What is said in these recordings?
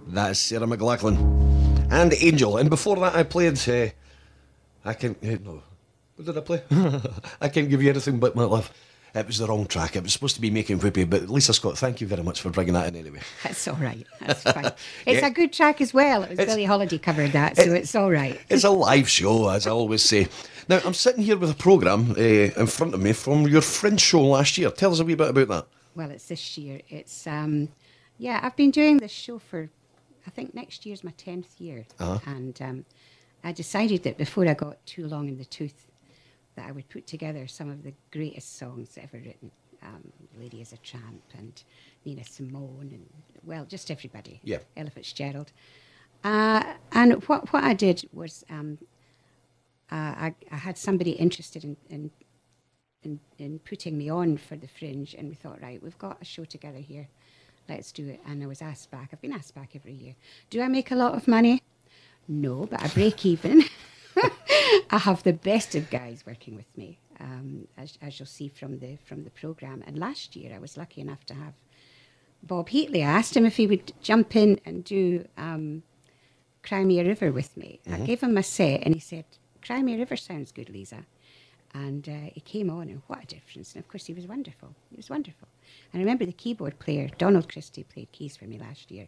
That's Sarah McLachlan and Angel. And before that, I played. I can't. No. What did I play? I Can't Give You Anything But My Love. It was the wrong track. It was supposed to be Making Whoopee, but Lisa Scott, thank you very much for bringing that in anyway. That's all right. That's fine. It's a good track as well. It was Billie Holiday covered that, so it's all right. It's a live show, as I always say. Now, I'm sitting here with a programme in front of me from your Fringe show last year. Tell us a wee bit about that. Well, it's this year. It's I've been doing this show for, I think next year's my 10th year. And I decided that before I got too long in the tooth, that I would put together some of the greatest songs ever written. Lady is a Tramp and Nina Simone and, well, just everybody. Yeah. Ella Fitzgerald. And what I did was I had somebody interested in putting me on for the Fringe, and we thought, right, we've got a show together here. Let's do it. And I was asked back. I've been asked back every year. Do I make a lot of money? No, but I break even. I have the best of guys working with me, as you'll see from the programme. And last year I was lucky enough to have Bob Heatley. I asked him if he would jump in and do Cry Me a River with me. I gave him a set and he said, Cry Me a River sounds good, Lisa. And he came on, and what a difference. And of course he was wonderful. He was wonderful. And I remember the keyboard player, Donald Christie, played keys for me last year.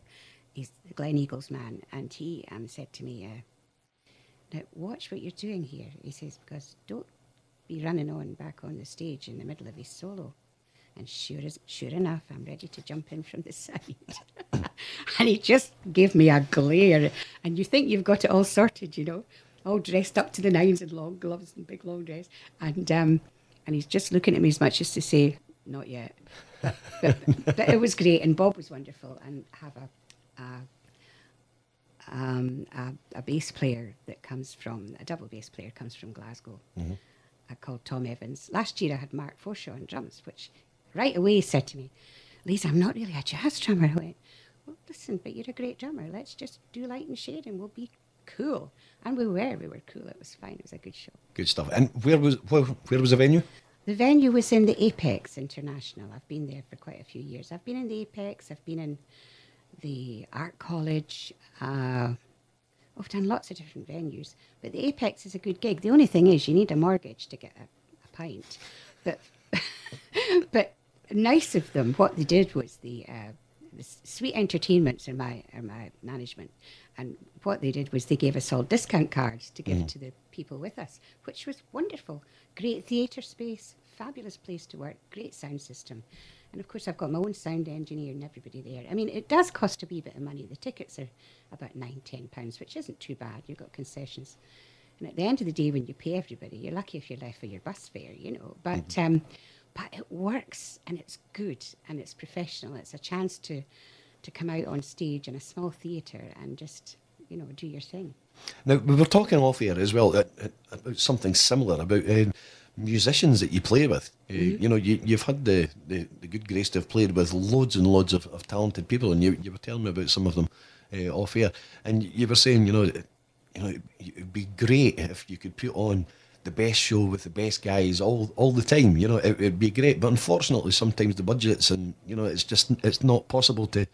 He's the Glen Eagles man. And he said to me, now watch what you're doing here. He says, because don't be running on back on the stage in the middle of his solo. And sure enough, I'm ready to jump in from the side. And he just gave me a glare. And you think you've got it all sorted, you know, all dressed up to the nines in long gloves and big long dress. And he's just looking at me as much as to say, not yet. But it was great. And Bob was wonderful. And have a bass player that comes from, a double bass player comes from Glasgow, called Tom Evans. Last year I had Mark Forshaw on drums, which right away said to me, Lisa, I'm not really a jazz drummer. I went, well, listen, but you're a great drummer. Let's just do light and shade and we'll be cool. And we were cool. It was fine. It was a good show. Good stuff. And where was the venue? The venue was in the Apex International. I've been there for quite a few years. I've been in the Apex. I've been in the Art College. I've done lots of different venues, but the Apex is a good gig. The only thing is you need a mortgage to get a pint. But nice of them. What they did was the Sweet Entertainments are my management, and what they did was they gave us all discount cards to give to the people with us, which was wonderful. Great theatre space, fabulous place to work, great sound system. And of course, I've got my own sound engineer and everybody there. I mean, it does cost a wee bit of money. The tickets are about £9-10, which isn't too bad. You've got concessions. And at the end of the day, when you pay everybody, you're lucky if you're left for your bus fare, you know. But it works, and it's good, and it's professional. It's a chance to come out on stage in a small theatre and just, you know, do your thing. Now, we were talking off air as well about something similar, about musicians that you play with. You know, you've had the good grace to have played with loads and loads of talented people, and you were telling me about some of them off air, and you were saying, you know, it'd be great if you could put on the best show with the best guys all the time. You know, it'd be great, but unfortunately sometimes the budgets, and you know, it's not possible to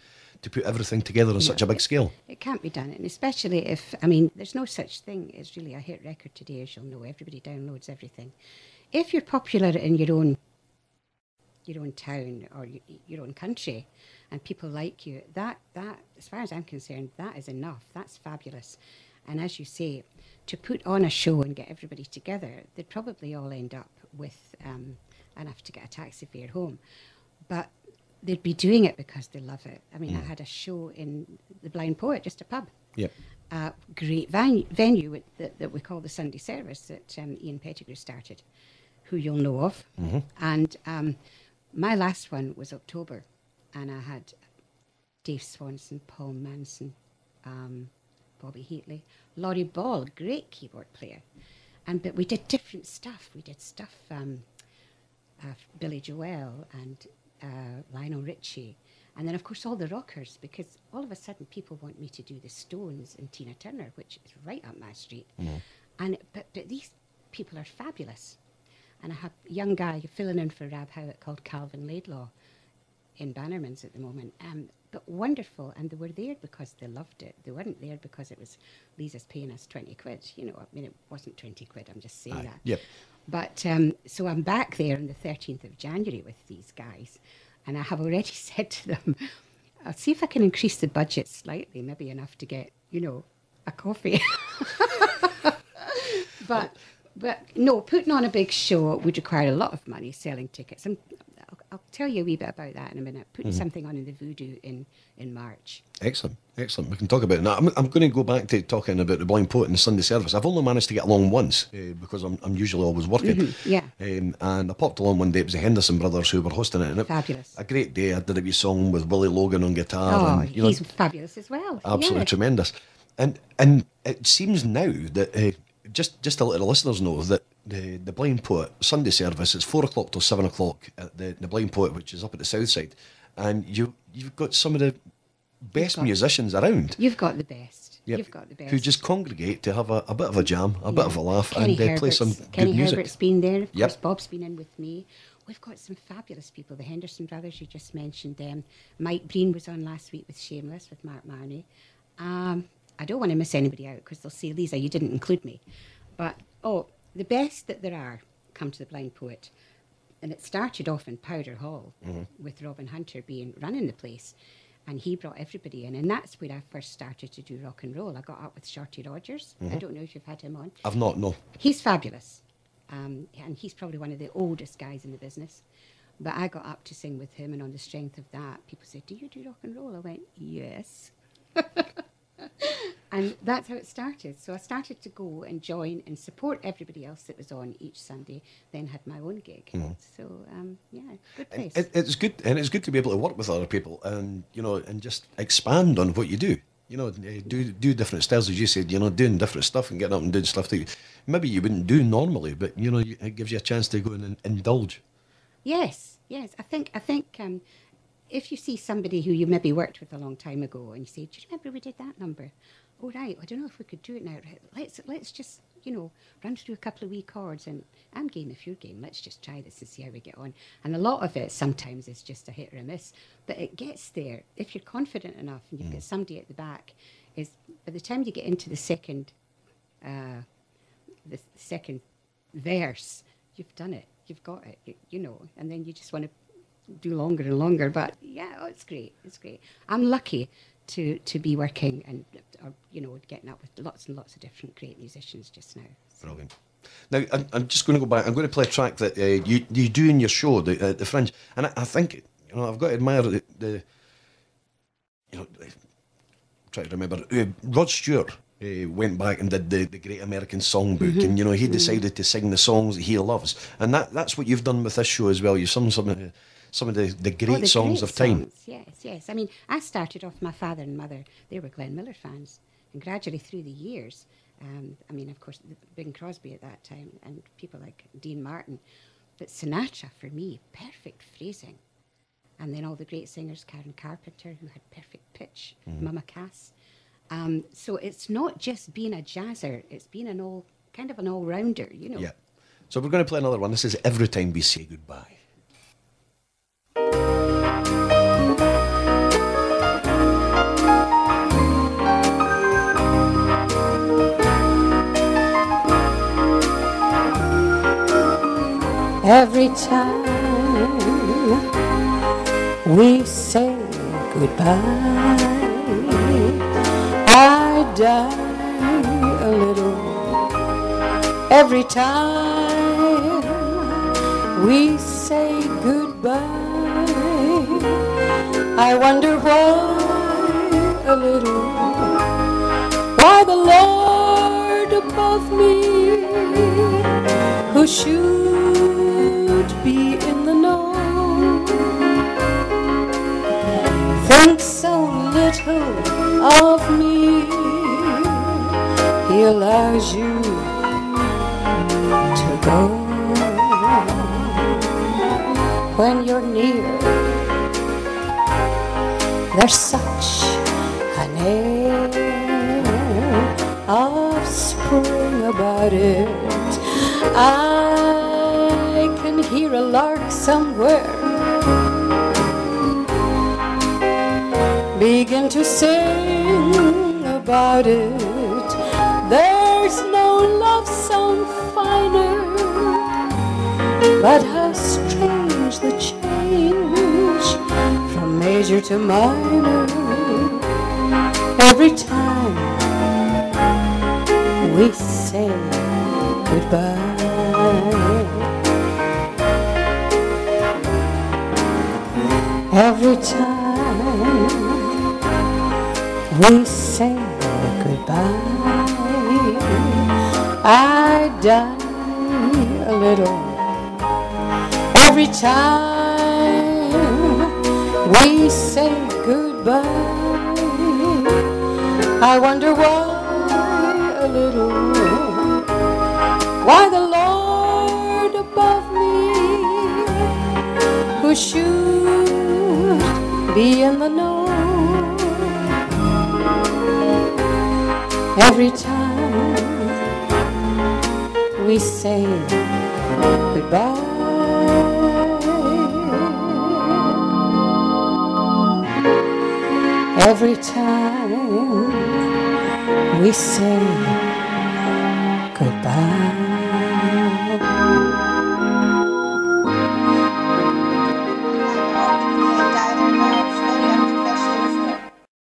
put everything together on such a big scale. It can't be done, and especially if, I mean, there's no such thing as really a hit record today, as you'll know. Everybody downloads everything. If you're popular in your own town or your own country, and people like you, that as far as I'm concerned, that is enough. That's fabulous. And as you say, to put on a show and get everybody together, they'd probably all end up with enough to get a taxi fare home. But they'd be doing it because they love it. I mean, I had a show in the Blind Poet, just a pub. Yep. Great venue that we call the Sunday Service that Ian Pettigrew started, who you'll know of. And my last one was October, and I had Dave Swanson, Paul Manson, Bobby Heatley, Laurie Ball, great keyboard player. But we did different stuff. We did stuff, Billy Joel and Lionel Richie. And then, of course, all the rockers, because all of a sudden people want me to do the Stones and Tina Turner, which is right up my street. But these people are fabulous. And I have a young guy filling in for Rab Howett called Calvin Laidlaw. in Bannerman's at the moment. But wonderful, and they were there because they loved it. They weren't there because it was Lisa's paying us 20 quid. You know, I mean, it wasn't 20 quid, I'm just saying that. Yep. But so I'm back there on the 13th of January with these guys, and I have already said to them, I'll see if I can increase the budget slightly, maybe enough to get, you know, a coffee. But no, putting on a big show would require a lot of money, selling tickets. And I'll tell you a wee bit about that in a minute. Putting something on in the Voodoo in March. Excellent. We can talk about it now. I'm going to go back to talking about the Blind Poet and the Sunday service. I've only managed to get along once because I'm usually always working. Yeah. And I popped along one day. It was the Henderson brothers who were hosting it. And Fabulous. A great day. I did a wee song with Willie Logan on guitar. Oh, and, you know, he's fabulous as well. absolutely Yeah. tremendous. And it seems now that just to let the listeners know that the Blind Poet Sunday service is 4 o'clock till 7 o'clock at the Blind Poet, which is up at the south side, and you've got some of the best musicians around. You've got the best. Yep. You've got the best. Who just congregate to have a bit of a jam, a bit of a laugh, Kenny and play some Kenny good music. Herbert's been there. Of Yep. course, Bob's been in with me. We've got some fabulous people. The Henderson brothers, you just mentioned them. Mike Breen was on last week with Shameless, with Mark Marney. I don't want to miss anybody out because they'll say, Lisa, you didn't include me. But, the best that there are come to the Blind Poet. And it started off in Powder Hall with Robin Hunter running the place. And he brought everybody in. And that's where I first started to do rock and roll. I got up with Shorty Rogers. I don't know if you've had him on. I've not, no. He's fabulous. And he's probably one of the oldest guys in the business. But I got up to sing with him, and on the strength of that, people said, do you do rock and roll? I went, yes. And that's how it started. So I started to go and join and support everybody else that was on each Sunday, then had my own gig. So, yeah, good place. It's good, and it's good to be able to work with other people and, you know, and just expand on what you do. You know, do different styles, as you said, you know, doing different stuff and getting up and doing stuff that maybe you wouldn't do normally, but, you know, it gives you a chance to go and indulge. Yes. I think if you see somebody who you maybe worked with a long time ago and you say, do you remember we did that number? Oh, right, I don't know if we could do it now. Let's just, you know, run through a couple of wee chords, and I'm game if you're game. Let's just try this and see how we get on. And a lot of it sometimes is just a hit or a miss, but it gets there. If you're confident enough and you've got somebody at the back, is by the time you get into the second verse, you've done it. You've got it, you know, and then you just want to do longer and longer. But yeah, it's great. I'm lucky to be working and, you know, getting up with lots and lots of different great musicians just now. So. Brilliant. Now, I'm just going to go back. I'm going to play a track that you do in your show, the Fringe, and I think, you know, I've got to admire the you know, I'm trying to remember. Rod Stewart went back and did the Great American Songbook, and, you know, he decided to sing the songs that he loves, and that's what you've done with this show as well. You've sung some of the great songs of time. Yes. I mean, I started off, my father and mother, they were Glenn Miller fans, and gradually through the years, I mean, of course, Bing Crosby at that time, and people like Dean Martin, but Sinatra, for me, perfect phrasing. And then all the great singers, Karen Carpenter, who had perfect pitch, Mama Cass. So it's not just being a jazzer, it's being an all-rounder, you know. Yeah. So we're going to play another one. This is Every Time We Say Goodbye. Every time we say goodbye, I die a little. Every time we say goodbye, I wonder why a little, why the Lord above me, who should be in the know, thinks so little of me. He allows you to go when you're near. There's such an air of spring about it. I can hear a lark somewhere begin to sing about it. There's no love song finer, but how strange the change from major to minor every time we say goodbye. Every time we say goodbye, I die a little. Every time we say goodbye, I wonder why a little, why the Lord above me, who should be in the know, every time we say goodbye. Every time we say goodbye.